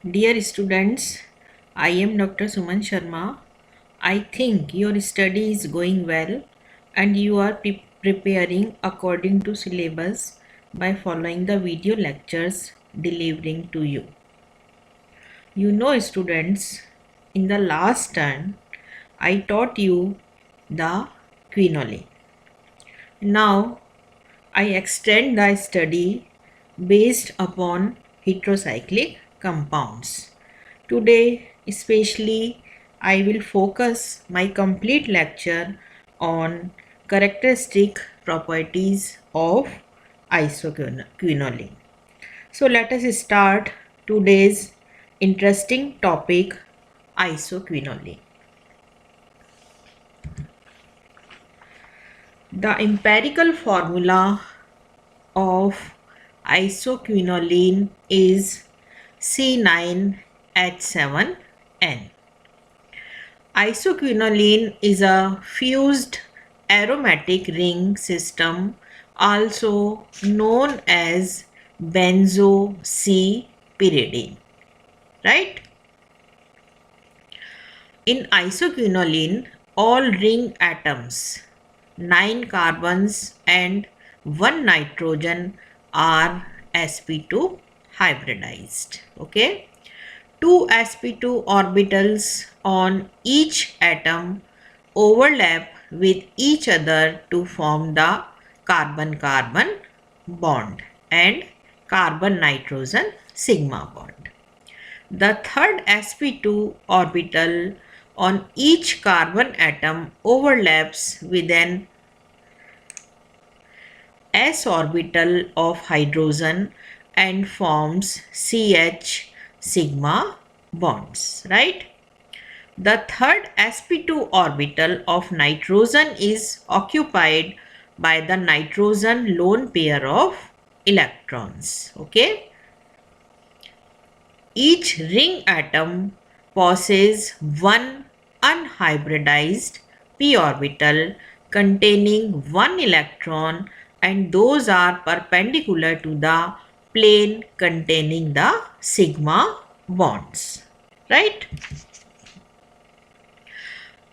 Dear students, I am Dr. Suman Sharma. I think your study is going well and you are preparing according to syllabus by following the video lectures delivering to you. You know students, in the last turn, I taught you the quinole. Now, I extend the study based upon heterocyclic compounds. Today, especially, I will focus my complete lecture on characteristic properties of isoquinoline. So, let us start today's interesting topic, isoquinoline. The empirical formula of isoquinoline is C9H7N. Isoquinoline is a fused aromatic ring system, also known as benzo-C-pyridine, right? In isoquinoline, all ring atoms, 9 carbons and 1 nitrogen, are sp2 hybridized. Okay. 2 sp2 orbitals on each atom overlap with each other to form the carbon-carbon bond and carbon-nitrogen sigma bond. The third sp2 orbital on each carbon atom overlaps with an s orbital of hydrogen and forms CH sigma bonds, right? The third sp2 orbital of nitrogen is occupied by the nitrogen lone pair of electrons, okay? Each ring atom possesses one unhybridized p orbital containing one electron, and those are perpendicular to the plane containing the sigma bonds, right?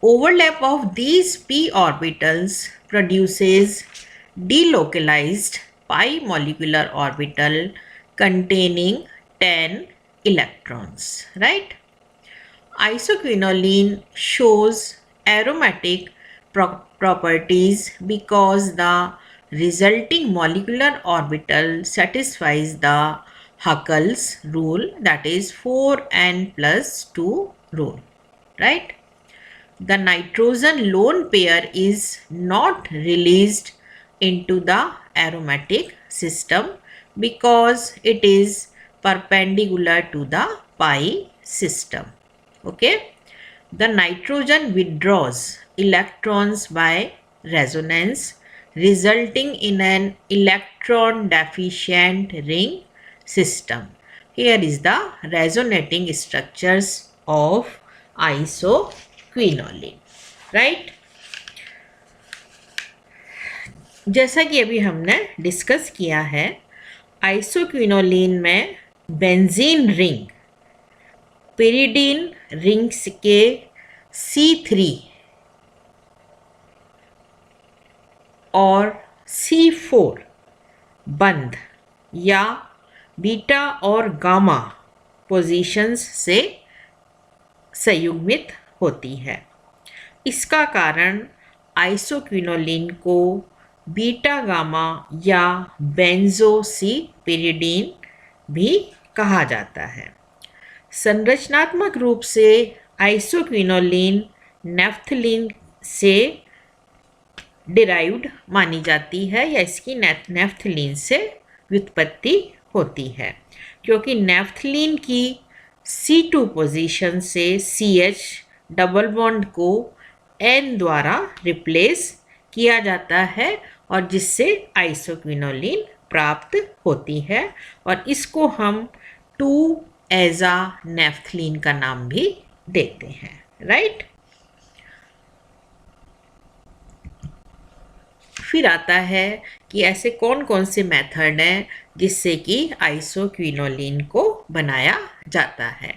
Overlap of these p orbitals produces delocalized pi molecular orbital containing 10 electrons, right? Isoquinoline shows aromatic properties because the resulting molecular orbital satisfies the Huckel's rule, that is 4n plus 2 rule, right? The nitrogen lone pair is not released into the aromatic system because it is perpendicular to the pi system. Okay. The nitrogen withdraws electrons by resonance, resulting in an electron deficient ring system. Here is the resonating structures of isoquinoline, right? जैसा कि अभी हमने discuss किया है, isoquinoline में benzene ring pyridine rings के C3 और C4 बंध या बीटा और गामा पोजीशंस से संयुग्मित होती है। इसका कारण आइसोक्विनोलिन को बीटा गामा या बेंजोसी-पिरिडीन भी कहा जाता है। संरचनात्मक रूप से आइसोक्विनोलिन नेफ्थलीन से डिराइव्ड मानी जाती है या इसकी नेफ्थलीन से व्युत्पत्ति होती है, क्योंकि नेफ्थलीन की C2 पोजीशन से CH डबल बॉन्ड को N द्वारा रिप्लेस किया जाता है और जिससे आइसोक्विनोलिन प्राप्त होती है, और इसको हम 2-एजा नेफ्थलीन का नाम भी देते हैं, राइट? फिर आता है कि ऐसे कौन कौन से मेथड हैं जिससे कि आइसोक्विनोलिन को बनाया जाता है।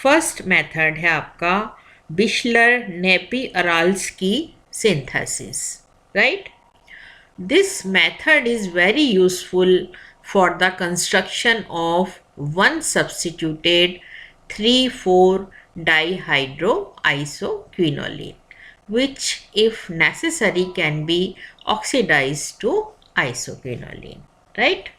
फर्स्ट मेथड है आपका Bischler Napieralski synthesis, right? This method is very useful for the construction of one substituted 3,4-dihydroisoquinoline, which if necessary can be oxidized to isoquinoline, right?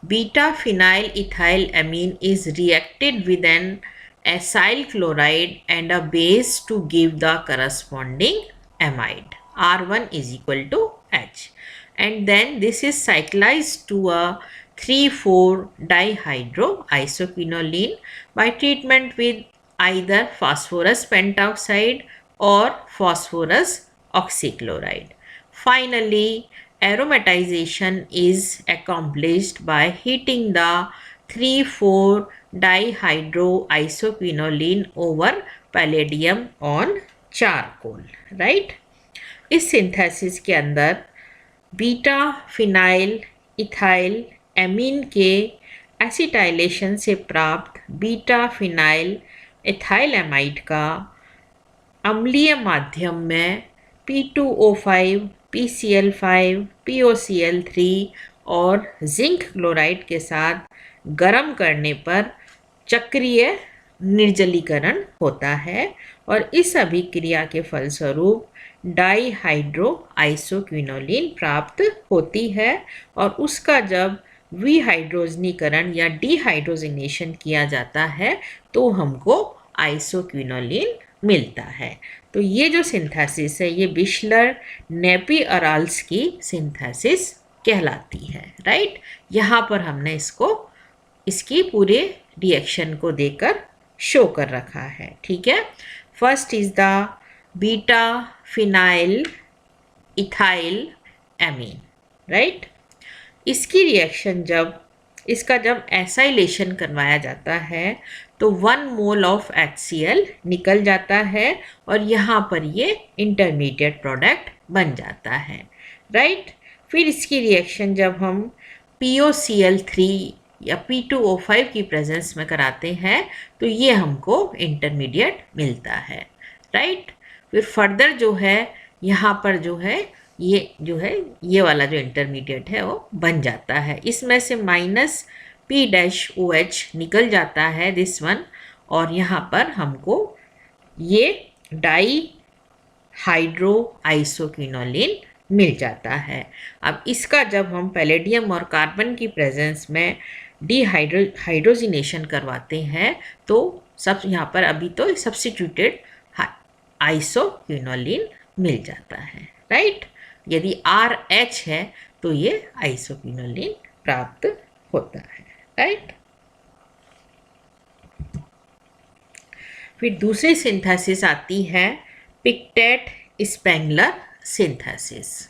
Beta phenyl ethylamine is reacted with an acyl chloride and a base to give the corresponding amide. R1 is equal to H. And then this is cyclized to a 3,4-dihydroisoquinoline by treatment with either phosphorus pentoxide or phosphorus oxychloride. Finally, aromatization is accomplished by heating the 3,4-dihydroisoquinoline over palladium on charcoal, right? इस synthesis के अंदर beta phenyl ethyl amine के acetylation से प्राप्त beta phenyl इथाइलएमाइड का अम्लीय माध्यम में P2O5, PCl5, POCl3 और जिंक क्लोराइड के साथ गर्म करने पर चक्रीय निर्जलीकरण होता है और इस अभिक्रिया के फलस्वरूप डाईहाइड्रोआइसोक्विनोलिन प्राप्त होती है और उसका जब विहाइड्रोजनीकरण या डिहाइड्रोजनेशन किया जाता है तो हमको आइसोक्विनोलिन मिलता है। तो ये जो सिंथेसिस है ये बिशलर नेपी-अराल्स्की सिंथेसिस कहलाती है, राइट? यहाँ पर हमने इसकी पूरे रिएक्शन को देकर शो कर रखा है, ठीक है? First is the beta phenyl ethyl amine, right? इसकी रिएक्शन इसका जब एसाइलेशन करवाया जाता है तो 1 मोल ऑफ HCl निकल जाता है और यहाँ पर ये इंटरमीडिएट प्रोडक्ट बन जाता है, राइट? फिर इसकी रिएक्शन जब हम POCl3 या P2O5 की प्रेजेंस में कराते हैं तो ये हमको इंटरमीडिएट मिलता है, राइट? फिर फर्दर जो है यहाँ पर ये वाला जो इंटरमीडिएट है वो बन जाता है। इसमें से -P-OH निकल जाता है दिस वन और यहाँ पर हमको ये डाईहाइड्रोआइसोक्विनोलिन मिल जाता है। अब इसका जब हम पैलेडियम और कार्बन की प्रेजेंस में हाइड्रोजिनेशन करवाते हैं तो सब यहाँ पर अभी तो सब्स्टिट्यूटेड आइसोक्विनोलिन मिल जाता है, राइट? यदि RH है तो ये आइसोक्विनोलिन प्राप्त होता है, राइट? फिर दूसरी सिंथेसिस आती है Pictet Spengler synthesis.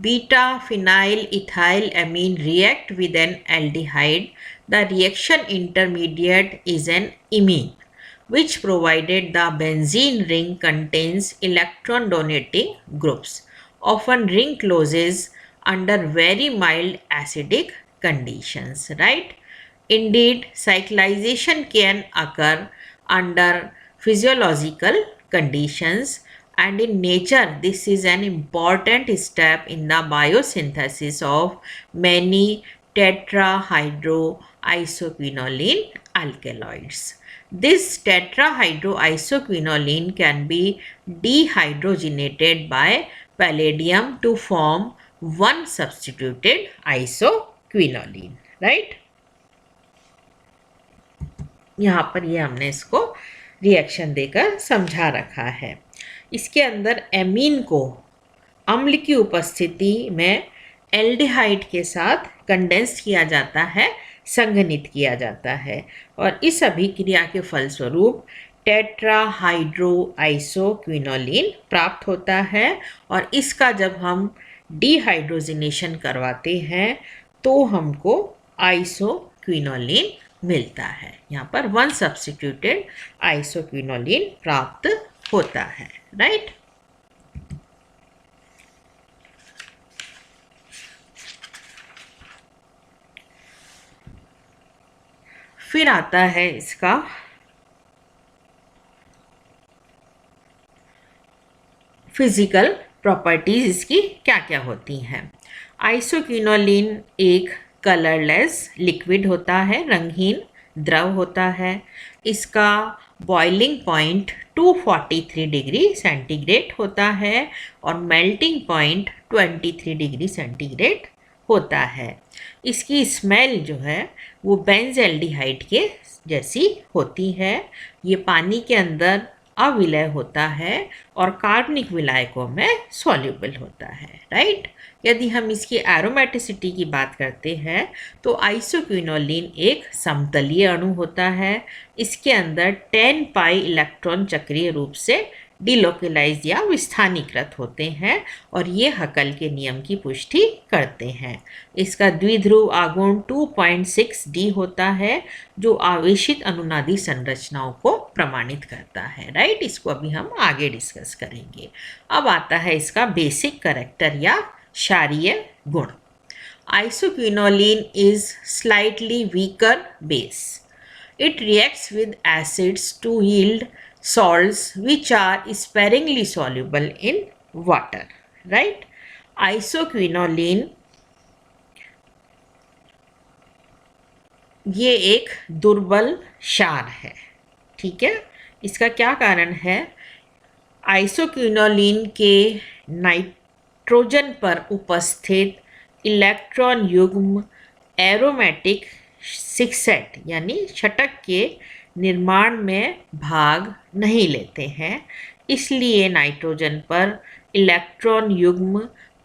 Beta phenyl ethyl amine react with an aldehyde. The reaction intermediate is an imine, which provided the benzene ring contains electron donating groups. Often ring closes under very mild acidic conditions, right? Indeed, cyclization can occur under physiological conditions, and in nature this is an important step in the biosynthesis of many tetrahydroisoquinoline alkaloids. This tetrahydroisoquinoline can be dehydrogenated by palladium to form one substituted isoquinoline, right? यहाँ पर ये हमने इसको reaction देकर समझा रखा है। इसके अंदर एमीन को अम्ल की उपस्थिति में एल्डिहाइड के साथ कंडेंस किया जाता है, संघनित किया जाता है और इस अभिक्रिया के फलस्वरूप टेट्राहाइड्रोआइसोक्विनोलिन प्राप्त होता है और इसका जब हम डिहाइड्रोजिनेशन करवाते हैं तो हमको आइसोक्विनोलिन मिलता है। यहाँ पर 1 सब्स्टिट्यूटेड आइसोक्विनोलिन प्राप्त होता है, राइट? फिर आता है इसका फिजिकल प्रॉपर्टीज, इसकी क्या क्या होती हैं। आइसोक्विनोलिन एक कलरलेस लिक्विड होता है, रंगहीन द्रव होता है। इसका बॉइलिंग पॉइंट 243 डिग्री सेंटीग्रेड होता है और मेल्टिंग पॉइंट 23 डिग्री सेंटीग्रेड होता है। इसकी स्मेल जो है वो बेंज़ल्डिहाइड के जैसी होती है। ये पानी के अंदर अविलय होता है और कार्बनिक विलायकों में सॉल्युबल होता है, राइट। यदि हम इसकी एरोमेटिसिटी की बात करते हैं तो आइसोक्विनोलिन एक समतलीय अणु होता है। इसके अंदर 10 पाई इलेक्ट्रॉन चक्रीय रूप से डिलोकलाइज या विस्थानीकृत होते हैं और ये हकल के नियम की पुष्टि करते हैं। इसका द्विध्रुव आघूर्ण 2.6 डी होता है जो आवेशित अनुनादी संरचनाओं को प्रमाणित करता है, राइट। इसको अभी हम आगे डिस्कस करेंगे। अब आता है इसका बेसिक कैरेक्टर या क्षारीय गुण। Isoquinoline is slightly weaker base. It reacts with acids to yield salts which are sparingly soluble in water, right? Isoquinoline ये एक दुर्बल क्षार है, ठीक है। इसका क्या कारण है? आइसोक्विनोलिन के नाइट्रोजन पर उपस्थित इलेक्ट्रॉन युग्म एरोमेटिक सिक्सेट यानी छटक के निर्माण में भाग नहीं लेते हैं। इसलिए नाइट्रोजन पर इलेक्ट्रॉन युग्म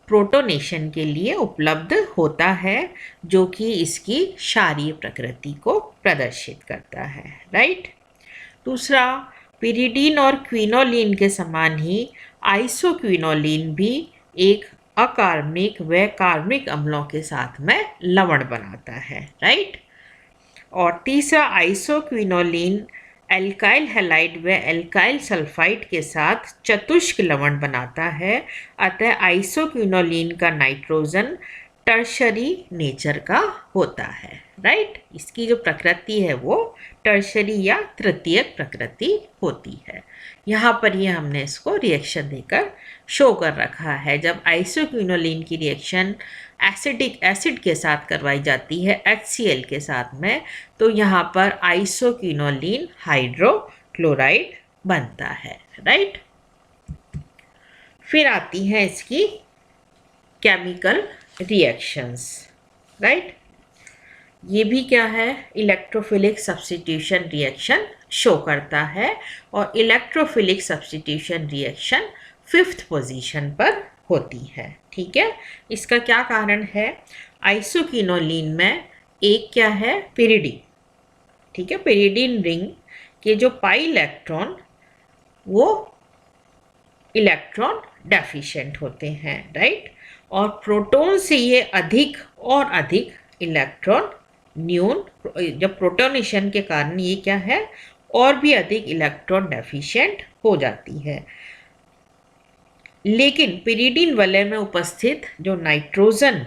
प्रोटोनेशन के लिए उपलब्ध होता है जो कि इसकी क्षारीय प्रकृति को प्रदर्शित करता है, राइट। दूसरा, पिरिडीन और क्विनोलिन के समान ही आइसोक्विनोलिन भी एक अकार्बनिक व कार्बनिक अम्लों के साथ में लवण बनाता है, राइट। और तीसरा, आइसोक्विनोलिन एल्काइल हैलाइड व एल्काइल सल्फाइड के साथ चतुष्क लवण बनाता है। अतः आइसोक्विनोलिन का नाइट्रोजन टर्शरी नेचर का होता है, राइट। इसकी जो प्रकृति है वो टर्शरी या तृतीयक प्रकृति होती है। यहाँ पर ये हमने इसको रिएक्शन देकर शो कर रखा है। जब आइसोक्विनोलिन की रिएक्शन एसिडिक एसिड के साथ करवाई जाती है HCl के साथ में, तो यहाँ पर आइसोक्विनोलिन हाइड्रोक्लोराइड बनता है, राइट। फिर आती है इसकी केमिकल रिएक्शंस, राइट। ये भी क्या है? इलेक्ट्रोफिलिक सब्स्टिट्यूशन रिएक्शन शो करता है और electrophilic substitution reaction 5th position पर होती है, ठीक है। इसका क्या कारण है? आइसोक्विनोलिन में एक क्या है? पिरिडीन, ठीक है। पिरिडीन रिंग के जो पाई इलेक्ट्रॉन वो इलेक्ट्रॉन डेफिशिएंट होते हैं, राइट। और प्रोटॉन से ये अधिक और अधिक इलेक्ट्रॉन न्यून, जब प्रोटोनेशन के कारण ये क्या है? और भी अधिक इलेक्ट्रॉन डेफिशिएंट हो जाती है। लेकिन पिरिडीन वलय में उपस्थित जो नाइट्रोजन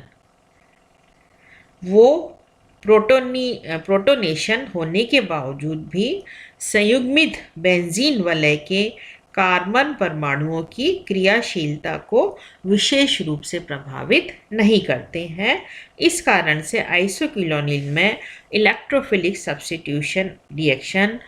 वो प्रोटोनेशन होने के बावजूद भी संयुग्मित बेंजीन वलय के कार्बन परमाणुओं की क्रियाशीलता को विशेष रूप से प्रभावित नहीं करते हैं। इस कारण से आइसोक्विनोलिन में electrophilic substitution reaction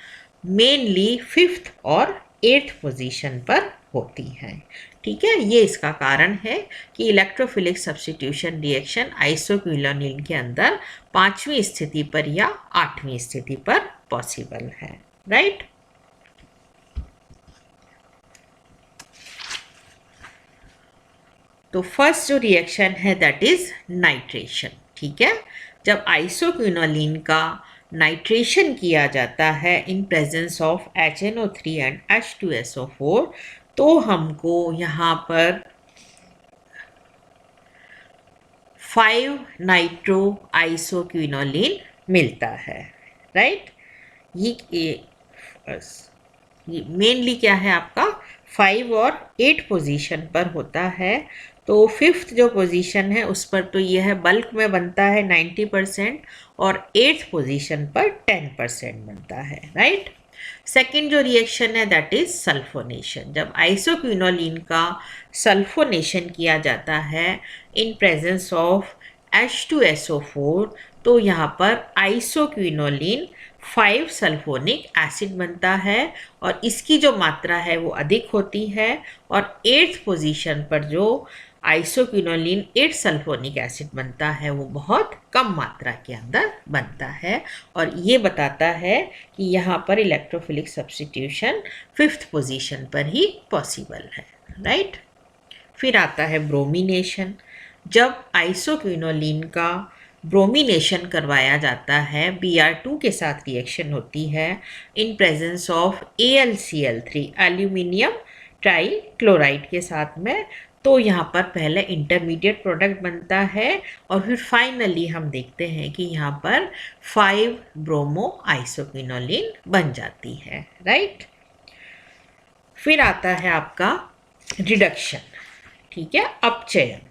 mainly 5th और 8th पोजीशन पर होती हैं, ठीक है। ये इसका कारण है कि इलेक्ट्रोफिलिक सब्स्टिट्यूशन रिएक्शन आइसोक्विनोलिन के अंदर 5वीं स्थिति पर या 8वीं स्थिति पर पॉसिबल है, राइट। तो फर्स्ट जो रिएक्शन है दैट इज नाइट्रेशन, ठीक है। जब आइसोक्विनोलिन का नाइट्रेशन किया जाता है in presence of HNO3 and H2SO4 तो हमको यहाँ पर 5 नाइट्रो आइसोक्विनोलिन मिलता है, राइट। ये मेनली क्या है आपका 5 और 8 पोजीशन पर होता है। तो फिफ्थ जो पोजीशन है उस पर तो ये है बल्क में बनता है 90% और एट्थ पोजीशन पर 10% बनता है, राइट। सेकेंड जो रिएक्शन है दैट इज सल्फोनेशन। जब आइसोक्विनोलिन का सल्फोनेशन किया जाता है इन प्रेजेंस ऑफ H2SO4 तो यहाँ पर आइसोक्विनोलिन 5 सल्फोनिक एसिड बनता है और इसकी जो मात्रा है वो अधिक होती है और एट्थ पोजीशन पर जो आइसोक्विनोलिन 8 सल्फोनिक एसिड बनता है वो बहुत कम मात्रा के अंदर बनता है और ये बताता है कि यहाँ पर इलेक्ट्रोफिलिक सब्स्टिट्यूशन फिफ्थ पोजीशन पर ही पॉसिबल है, राइट। फिर आता है ब्रोमिनेशन। जब आइसोक्विनोलिन का ब्रोमिनेशन करवाया जाता है Br2 के साथ रिएक्शन होती है in presence of AlCl3 aluminium try chloride के साथ में, तो यहाँ पर पहले इंटरमीडिएट प्रोडक्ट बनता है और फिर फाइनली हम देखते हैं कि यहाँ पर 5 ब्रोमो आइसोक्विनोलिन बन जाती है, राइट। फिर आता है आपका रिडक्शन, ठीक है, अपचयन।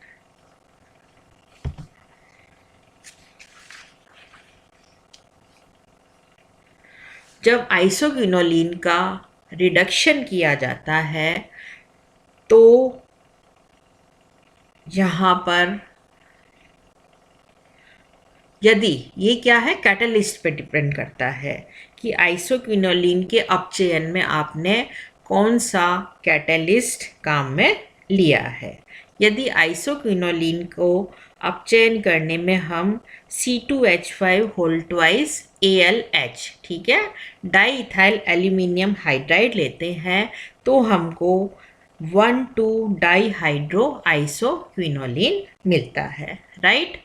जब आइसोक्विनोलिन का रिडक्शन किया जाता है तो यहाँ पर यदि ये क्या है कैटलिस्ट पे डिपेंड करता है कि आइसोक्विनोलिन के अपचयन में आपने कौन सा कैटलिस्ट काम में लिया है। यदि आइसोक्विनोलिन को अपचयन करने में हम C2H5 होल ट्वाइस AlH, ठीक है, डाई इथाइल एल्यूमिनियम हाइड्राइड लेते हैं तो हमको 1,2 डाई हाइड्रो आइसोक्विनोलिन मिलता है, राइट।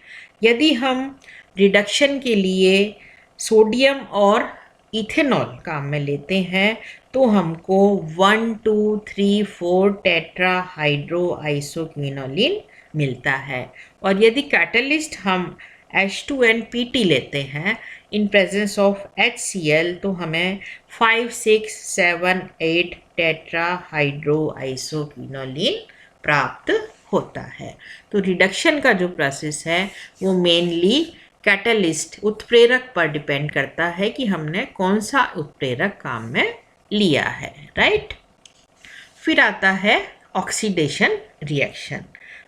यदि हम रिडक्शन के लिए सोडियम और इथेनॉल काम में लेते हैं तो हमको 1, 2, 3, 4 टेट्रा हाइड्रो आइसोक्विनोलिन मिलता है और यदि कैटलिस्ट हम H2NPT लेते हैं इन प्रेजेंस ऑफ HCl तो हमें 5, 6, 7, 8 टेट्रा हाइड्रो आइसोक्विनोलिन प्राप्त होता है। तो रिडक्शन का जो प्रोसेस है वो मेनली कैटलिस्ट उत्प्रेरक पर डिपेंड करता है कि हमने कौन सा उत्प्रेरक काम में लिया है, राइट। फिर आता है oxidation reaction.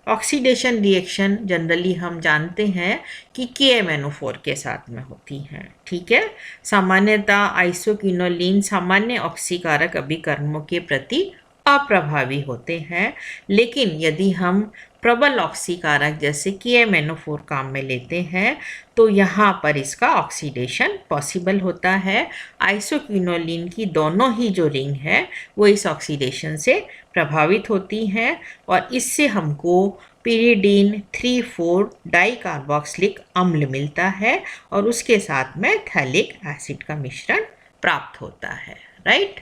Oxidation reaction generally हम जानते हैं कि KMnO4 के साथ में होती हैं, ठीक है। सामान्यतः आइसोक्विनोलिन सामान्य ऑक्सीकारक अभिकर्मों के प्रति अप्रभावी होते हैं, लेकिन यदि हम प्रबल ऑक्सीकारक जैसे KMnO4 काम में लेते हैं तो यहाँ पर इसका ऑक्सीडेशन पॉसिबल होता है। आइसोक्विनोलिन की दोनों ही जो रिंग है वो इस ऑक्सीडेशन से प्रभावित होती हैं और इससे हमको पिरिडीन 3,4 डाई कार्बोक्सिलिक अम्ल मिलता है और उसके साथ में थैलिक एसिड का मिश्रण प्राप्त होता है, राइट।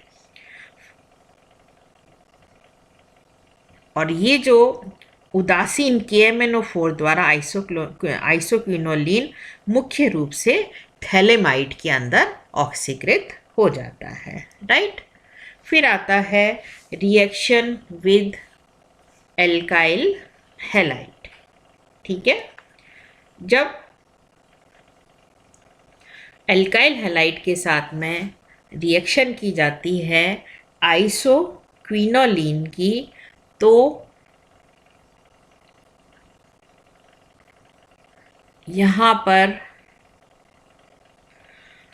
और ये जो उदासीन KMnO4 द्वारा आइसोक्विनोलिन मुख्य रूप से थैलेमाइड के अंदर ऑक्सीकृत हो जाता है, राइट। फिर आता है रिएक्शन विद एल्काइल हैलाइड, ठीक है। जब एल्काइल हैलाइड के साथ में रिएक्शन की जाती है आइसोक्विनोलिन की तो यहाँ पर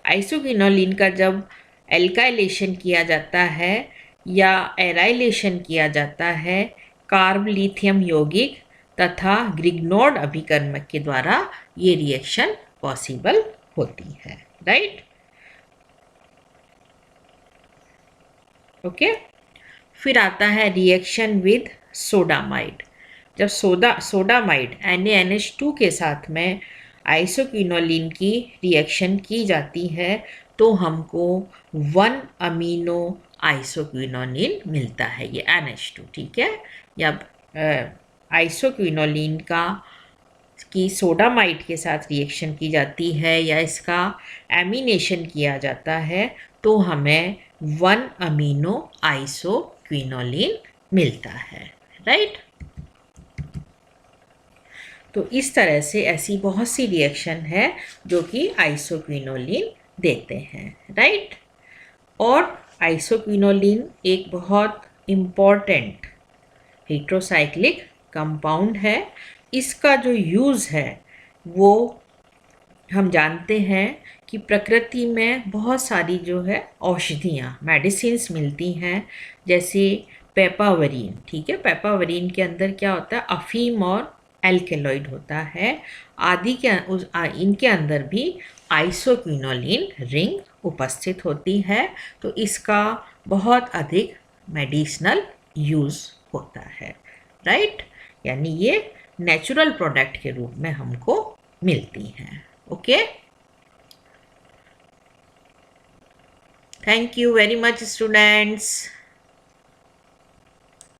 आइसोक्विनोलिन का जब एल्काइलेशन किया जाता है या एराइलेशन किया जाता है कार्ब लिथियम यौगिक तथा ग्रिग्नोड अभिकर्मक के द्वारा ये रिएक्शन पॉसिबल होती है, राइट। ओके। फिर आता है रिएक्शन विद सोडामाइड। जब सोडामाइड NaNH2 के साथ में आइसोक्विनोलिन की रिएक्शन की जाती है तो हमको 1 अमीनो आइसोक्विनोलिन मिलता है, ये NH2, ठीक है। जब आइसोक्विनोलिन की सोडामाइड के साथ रिएक्शन की जाती है या इसका एमिनेशन किया जाता है तो हमें 1 अमीनो आइसोक्विनोलिन मिलता है, राइट। तो इस तरह से ऐसी बहुत सी रिएक्शन है जो कि आइसोक्विनोलिन देते हैं, राइट। और आइसोक्विनोलिन एक बहुत इम्पॉर्टेंट हेट्रोसाइक्लिक कंपाउंड है। इसका जो यूज़ है वो हम जानते हैं कि प्रकृति में बहुत सारी जो है औषधियाँ मेडिसिन्स मिलती हैं, जैसे पेपावरीन, ठीक है। पेपावरीन के अंदर क्या होता है, अफीम और एल्केलॉइड होता है आदि के इनके अंदर भी आइसोक्विनोलिन रिंग उपस्थित होती है। तो इसका बहुत अधिक मेडिसिनल यूज़ होता है, राइट। यानी ये नेचुरल प्रोडक्ट के रूप में हमको मिलती हैं। Okay, thank you very much students.